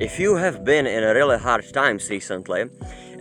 If you have been in a really hard times recently,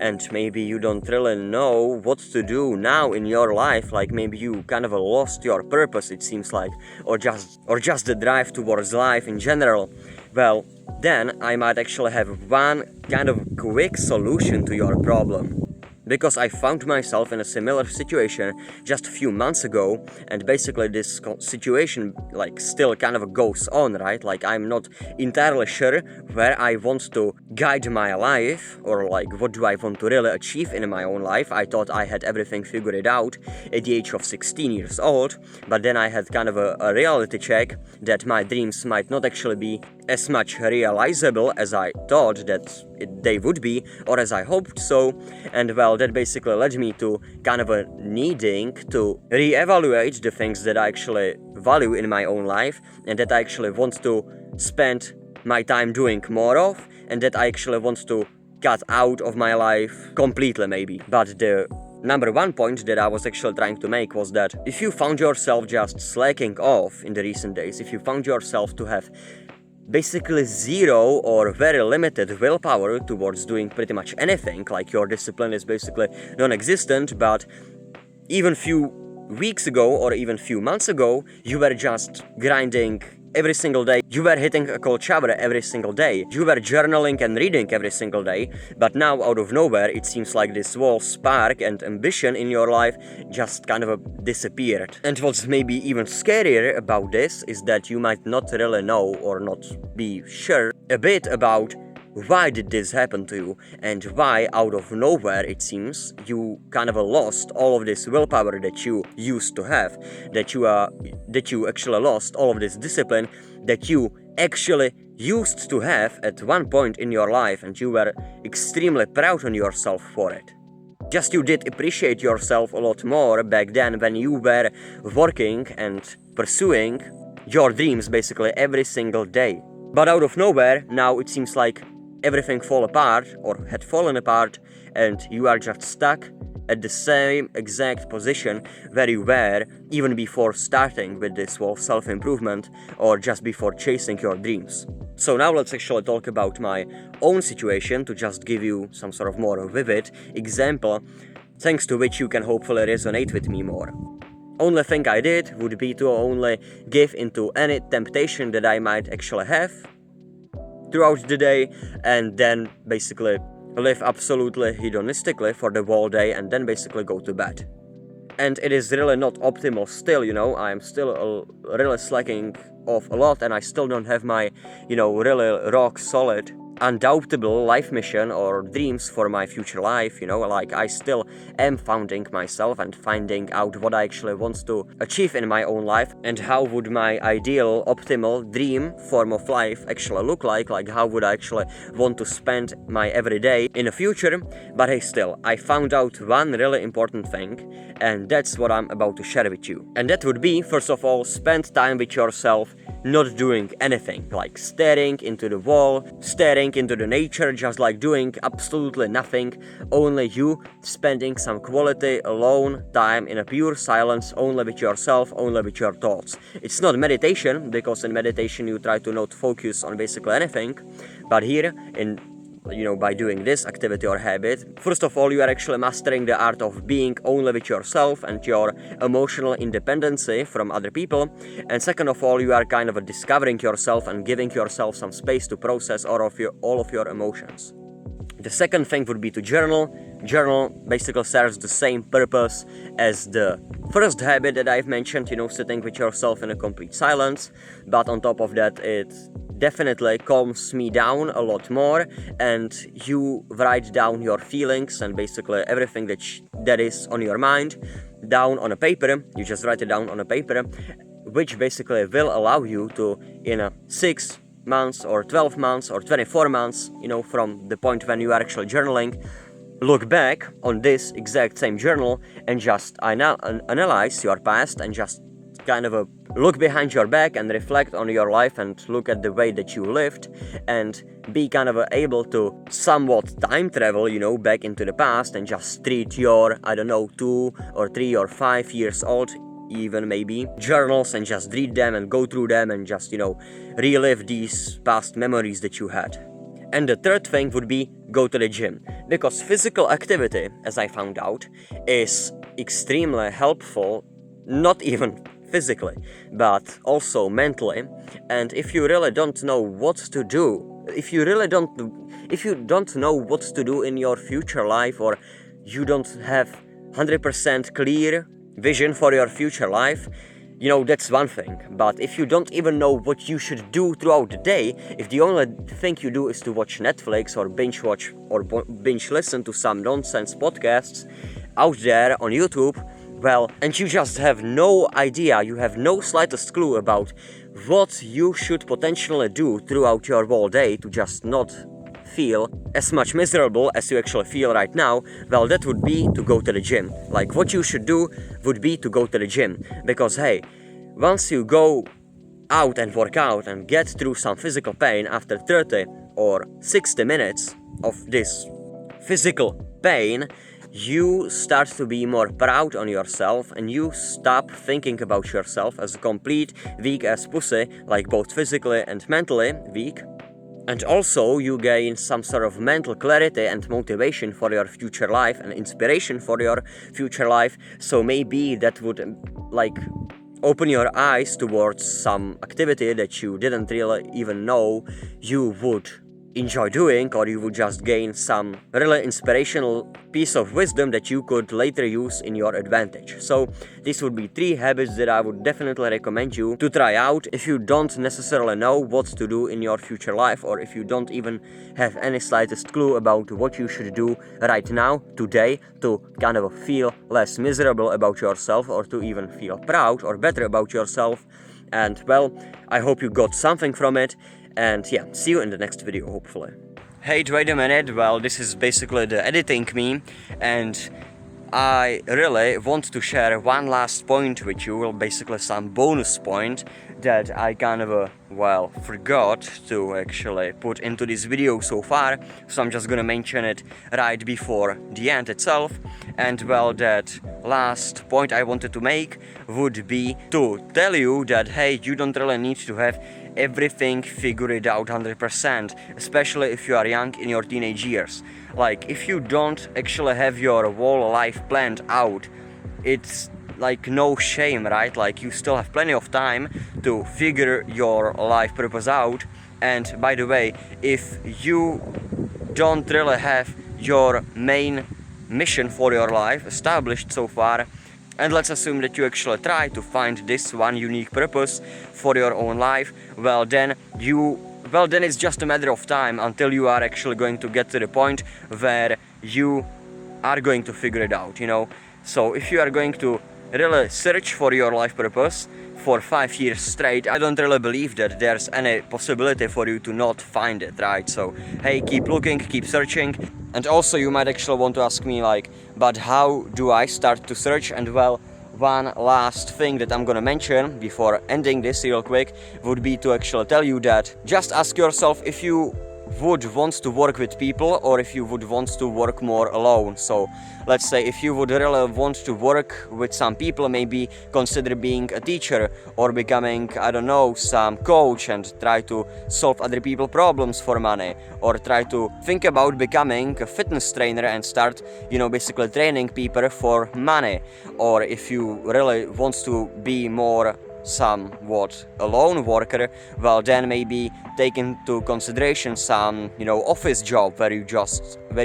and maybe you don't really know what to do now in your life, like maybe you kind of lost your purpose, it seems like, or just the drive towards life in general, well, then I might actually have one kind of quick solution to your problem. Because I found myself in a similar situation just a few months ago, and basically this situation like still kind of goes on, right? Like I'm not entirely sure where I want to guide my life, or like what do I want to really achieve in my own life. I thought I had everything figured out at the age of 16 years old, but then I had kind of a reality check that my dreams might not actually be as much realizable as I thought that they would be, or as I hoped so, and well, that basically led me to kind of needing to reevaluate the things that I actually value in my own life, and that I actually want to spend my time doing more of, and that I actually want to cut out of my life completely maybe. But the number one point that I was actually trying to make was that if you found yourself just slacking off in the recent days, if you found yourself to have basically zero or very limited willpower towards doing pretty much anything, like your discipline is basically non-existent, but even few weeks ago or even few months ago you were just grinding every single day, you were hitting a cold shower every single day, you were journaling and reading every single day, but now out of nowhere it seems like this whole spark and ambition in your life just kind of disappeared. And what's maybe even scarier about this is that you might not really know or not be sure a bit about why did this happen to you, and why out of nowhere it seems you kind of lost all of this willpower that you used to have, that you actually lost all of this discipline that you actually used to have at one point in your life, and you were extremely proud on yourself for it. Just you did appreciate yourself a lot more back then when you were working and pursuing your dreams basically every single day. But out of nowhere, now it seems like everything fall apart, or had fallen apart, and you are just stuck at the same exact position where you were even before starting with this whole self-improvement, or just before chasing your dreams. So now let's actually talk about my own situation to just give you some sort of more vivid example, thanks to which you can hopefully resonate with me more. Only thing I did would be to only give into any temptation that I might actually have throughout the day, and then basically live absolutely hedonistically for the whole day, and then basically go to bed. And it is really not optimal still, I'm still really slacking off a lot, and I still don't have my, really rock solid undoubtable life mission or dreams for my future life, like I still am founding myself and finding out what I actually want to achieve in my own life, and how would my ideal optimal dream form of life actually look like how would I actually want to spend my everyday in the future. But hey, still, I found out one really important thing, and that's what I'm about to share with you. And that would be, first of all, spend time with yourself, not doing anything, like staring into the wall, staring into the nature, just like doing absolutely nothing, only you spending some quality alone time in a pure silence, only with yourself, only with your thoughts. It's not meditation, because in meditation you try to not focus on basically anything, but here by doing this activity or habit, first of all, you are actually mastering the art of being only with yourself and your emotional independency from other people. And second of all, you are kind of discovering yourself and giving yourself some space to process all of your emotions. The second thing would be to journal. Journal basically serves the same purpose as the first habit that I've mentioned, sitting with yourself in a complete silence. But on top of that, it definitely calms me down a lot more, and you write down your feelings and basically everything that is on your mind down on a paper. You just write it down on a paper, which basically will allow you to, in a 6 months or 12 months or 24 months, from the point when you are actually journaling, look back on this exact same journal and just analyze your past, and just kind of look behind your back and reflect on your life and look at the way that you lived, and be kind of able to somewhat time travel, back into the past, and just treat your, 2 or 3 or 5 years old even maybe journals, and just read them and go through them and just relive these past memories that you had. And the third thing would be go to the gym. Because physical activity, as I found out, is extremely helpful, not even physically, but also mentally. And if you really don't know what to do, if you don't know what to do in your future life, or you don't have 100% clear vision for your future life, that's one thing. But if you don't even know what you should do throughout the day, if the only thing you do is to watch Netflix or binge watch or binge listen to some nonsense podcasts out there on YouTube, well, and you just have no idea, you have no slightest clue about what you should potentially do throughout your whole day to just not feel as much miserable as you actually feel right now, well, that would be to go to the gym. Like, what you should do would be to go to the gym. Because, hey, once you go out and work out and get through some physical pain after 30 or 60 minutes of this physical pain, you start to be more proud on yourself and you stop thinking about yourself as a complete weak-ass pussy, like both physically and mentally weak. And also you gain some sort of mental clarity and motivation for your future life and inspiration for your future life. So maybe that would open your eyes towards some activity that you didn't really even know you would enjoy doing, or you would just gain some really inspirational piece of wisdom that you could later use in your advantage. So these would be 3 habits that I would definitely recommend you to try out if you don't necessarily know what to do in your future life, or if you don't even have any slightest clue about what you should do right now, today, to kind of feel less miserable about yourself, or to even feel proud or better about yourself. And well, I hope you got something from it. And yeah, see you in the next video, hopefully. Hey, wait a minute, well, this is basically the editing me, and I really want to share one last point with you, well, basically some bonus point that I kind of, forgot to actually put into this video so far, so I'm just gonna mention it right before the end itself. And well, that last point I wanted to make would be to tell you that, hey, you don't really need to have everything figured out 100%, especially if you are young in your teenage years. Like, if you don't actually have your whole life planned out, it's like no shame, right? Like, you still have plenty of time to figure your life purpose out. And by the way, if you don't really have your main mission for your life established so far, and let's assume that you actually try to find this one unique purpose for your own life, well then it's just a matter of time until you are actually going to get to the point where you are going to figure it out, So if you are going to really search for your life purpose for 5 years straight, I don't really believe that there's any possibility for you to not find it, right? So hey, keep looking, keep searching. And also you might actually want to ask me but how do I start to search? And well, one last thing that I'm gonna mention before ending this real quick would be to actually tell you that just ask yourself if you would want to work with people or if you would want to work more alone. So let's say if you would really want to work with some people, maybe consider being a teacher or becoming, I don't know, some coach and try to solve other people's problems for money, or try to think about becoming a fitness trainer and start, basically training people for money. Or if you really want to be more somewhat a lone worker, well then maybe take into consideration some office job where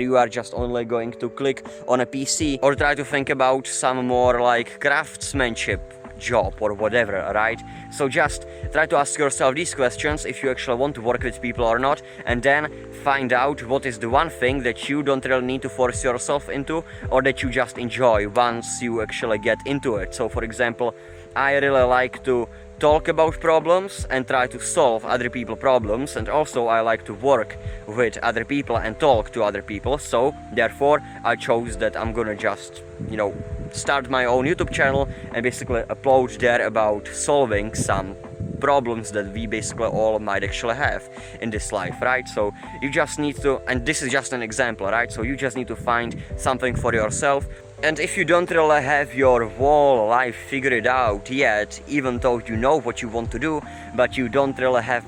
you are just only going to click on a PC, or try to think about some more craftsmanship job or whatever, right? So just try to ask yourself these questions if you actually want to work with people or not, and then find out what is the one thing that you don't really need to force yourself into, or that you just enjoy once you actually get into it. So for example, I really like to talk about problems and try to solve other people's problems, and also I like to work with other people and talk to other people. So therefore I chose that I'm gonna just start my own YouTube channel and basically upload there about solving some problems that we basically all might actually have in this life, right? So you just need to, and this is just an example, right? So you just need to find something for yourself. And if you don't really have your whole life figured out yet, even though you know what you want to do, but you don't really have,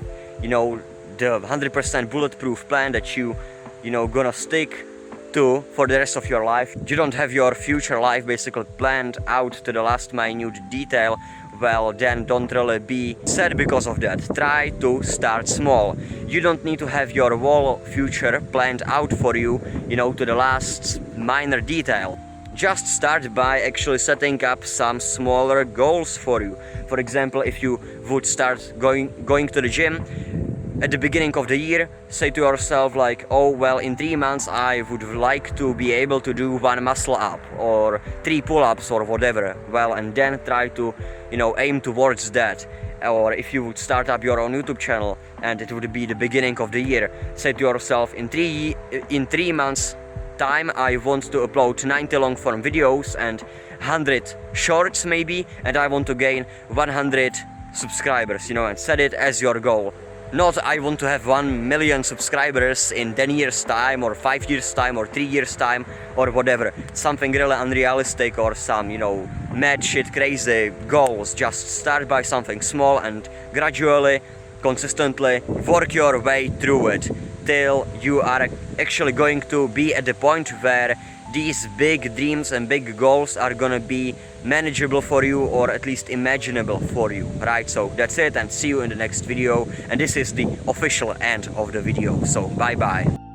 the 100% bulletproof plan that you know, gonna stick to for the rest of your life. You don't have your future life basically planned out to the last minute detail. Well, then don't really be sad because of that. Try to start small. You don't need to have your whole future planned out for you, you know, to the last minor detail. Just start by actually setting up some smaller goals for you. For example, if you would start going to the gym at the beginning of the year, say to yourself like, oh well, in 3 months I would like to be able to do 1 muscle up or 3 pull-ups or whatever. Well, and then try to, you know, aim towards that. Or if you would start up your own YouTube channel and it would be the beginning of the year, say to yourself, in 3 months time I want to upload 90 long form videos and 100 shorts maybe, and I want to gain 100 subscribers, you know, and set it as your goal. Not I want to have 1 million subscribers in 10 years time or 5 years time or 3 years time or whatever. Something really unrealistic or some, you know, mad shit crazy goals. Just start by something small and gradually, consistently work your way through it till you are actually going to be at the point where these big dreams and big goals are gonna be manageable for you, or at least imaginable for you, right? So that's it, and see you in the next video. And this is the official end of the video, so bye bye.